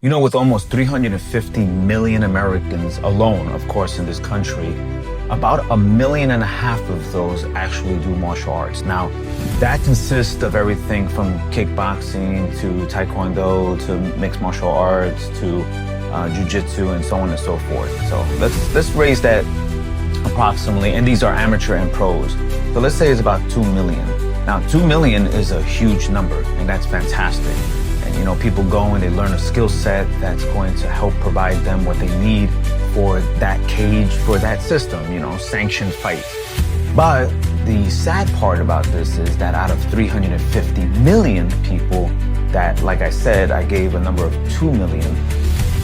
You know, with almost 350 million Americans alone, of course, in this country, about 1.5 million of those actually do martial arts. Now, that consists of everything from kickboxing to taekwondo to mixed martial arts to jiu-jitsu and so on and so forth. So let's raise that approximately, and these are amateur and pros. So let's say it's about 2 million. Now, 2 million is a huge number, and that's fantastic. And you know, people go and they learn a skill set that's going to help provide them what they need for that cage, for that system, you know, sanctioned fights. But the sad part about this is that out of 350 million people that, like I said, I gave a number of 2 million,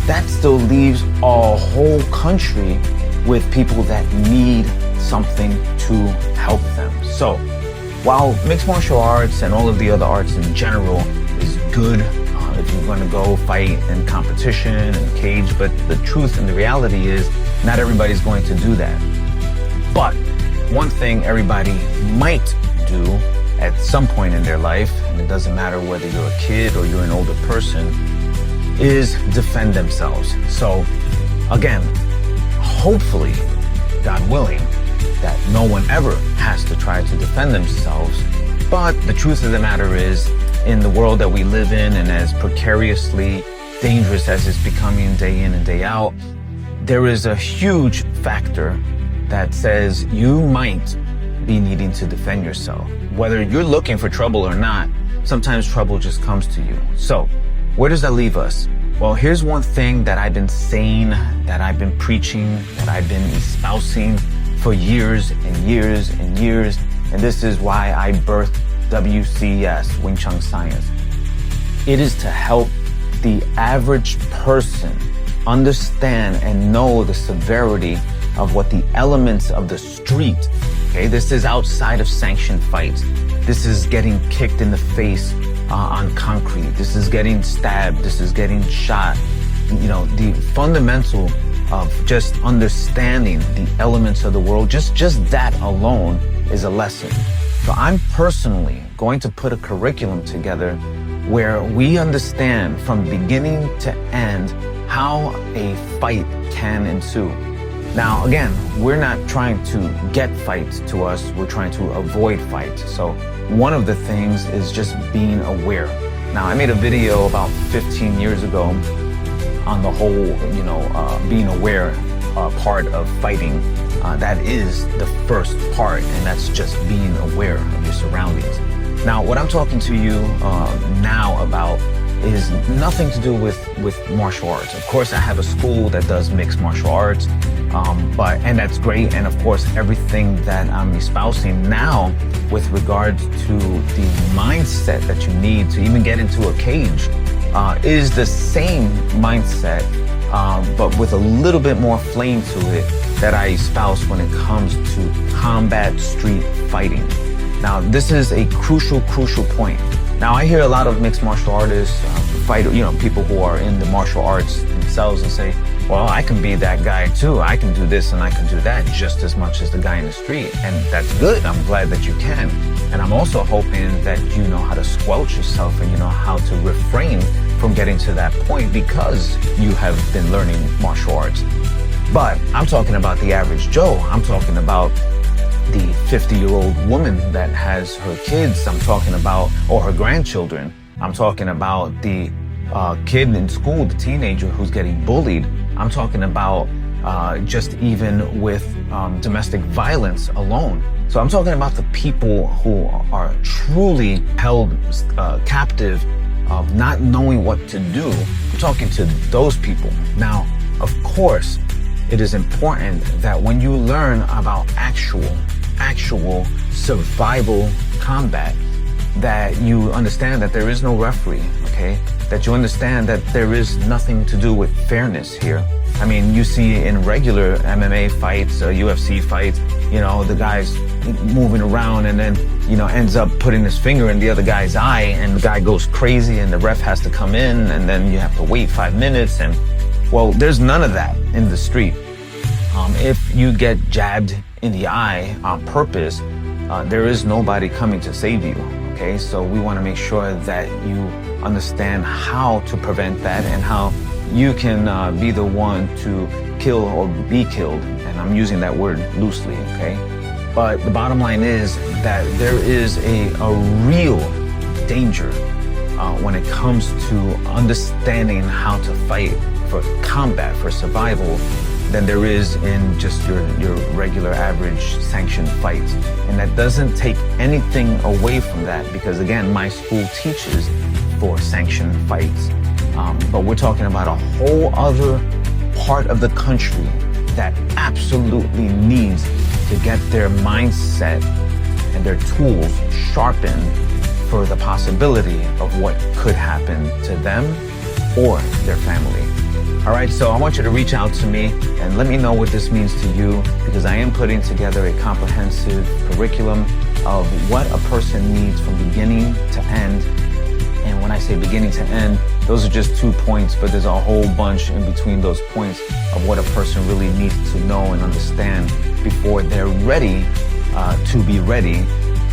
that still leaves a whole country with people that need something to help them. So while mixed martial arts and all of the other arts in general is good if you're going to go fight in competition and cage, but the truth and the reality is not everybody's going to do that. But one thing everybody might do at some point in their life, and it doesn't matter whether you're a kid or you're an older person, is defend themselves. So again, hopefully, God willing, that no one ever has to try to defend themselves. But the truth of the matter is, in the world that we live in, and as precariously dangerous as it's becoming day in and day out, there is a huge factor that says you might be needing to defend yourself. Whether you're looking for trouble or not, sometimes trouble just comes to you. So where does that leave us? Well, here's one thing that I've been saying, that I've been preaching, that I've been espousing for years and years and years. And this is why I birthed WCS, Wing Chun Science. It is to help the average person understand and know the severity of what the elements of the street, okay, this is outside of sanctioned fights. This is getting kicked in the face on concrete. This is getting stabbed. This is getting shot. You know, the fundamental of just understanding the elements of the world, just that alone is a lesson. So I'm personally going to put a curriculum together where we understand from beginning to end how a fight can ensue. Now, again, we're not trying to get fights to us. We're trying to avoid fights. So one of the things is just being aware. Now, I made a video about 15 years ago on the whole, you know, being aware part of fighting. That is the first part, and that's just being aware of your surroundings. Now, what I'm talking to you now about is nothing to do with martial arts. Of course, I have a school that does mixed martial arts, and that's great. And of course, everything that I'm espousing now with regards to the mindset that you need to even get into a cage is the same mindset, but with a little bit more flame to it that I espouse when it comes to combat street fighting. Now, this is a crucial point. Now, I hear a lot of mixed martial artists, people who are in the martial arts themselves and say, well, I can be that guy too. I can do this and I can do that just as much as the guy in the street. And that's good. I'm glad that you can. And I'm also hoping that you know how to squelch yourself and you know how to refrain from getting to that point because you have been learning martial arts. But I'm talking about the average Joe. I'm talking about the 50-year-old woman that has her kids. I'm talking about, or her grandchildren. I'm talking about the kid in school, the teenager who's getting bullied. I'm talking about just even with domestic violence alone. So I'm talking about the people who are truly held captive of not knowing what to do. I'm talking to those people. Now, of course, it is important that when you learn about actual survival combat, that you understand that there is no referee, okay? That you understand that there is nothing to do with fairness here. I mean, you see in regular MMA fights, UFC fights, you know, the guy's moving around and then, you know, ends up putting his finger in the other guy's eye and the guy goes crazy and the ref has to come in and then you have to wait 5 minutes. And well, there's none of that in the street. If you get jabbed in the eye on purpose, there is nobody coming to save you. Okay, so we want to make sure that you understand how to prevent that and how you can be the one to kill or be killed. And I'm using that word loosely, okay? But the bottom line is that there is a real danger when it comes to understanding how to fight for combat, for survival, than there is in just your regular average sanctioned fights. And that doesn't take anything away from that because, again, my school teaches for sanctioned fights. But we're talking about a whole other part of the country that absolutely needs to get their mindset and their tools sharpened for the possibility of what could happen to them or their family. All right, so I want you to reach out to me and let me know what this means to you, because I am putting together a comprehensive curriculum of what a person needs from beginning to end. And when I say beginning to end, those are just 2 points, but there's a whole bunch in between those points of what a person really needs to know and understand before they're ready to be ready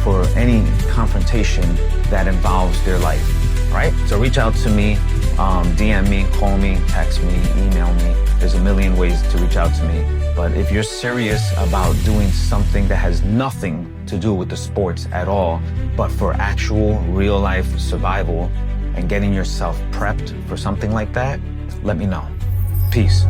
for any confrontation that involves their life. All right, so reach out to me, DM me, call me, text me, email me. There's a million ways to reach out to me. But if you're serious about doing something that has nothing to do with the sports at all, but for actual real life survival and getting yourself prepped for something like that, let me know. Peace.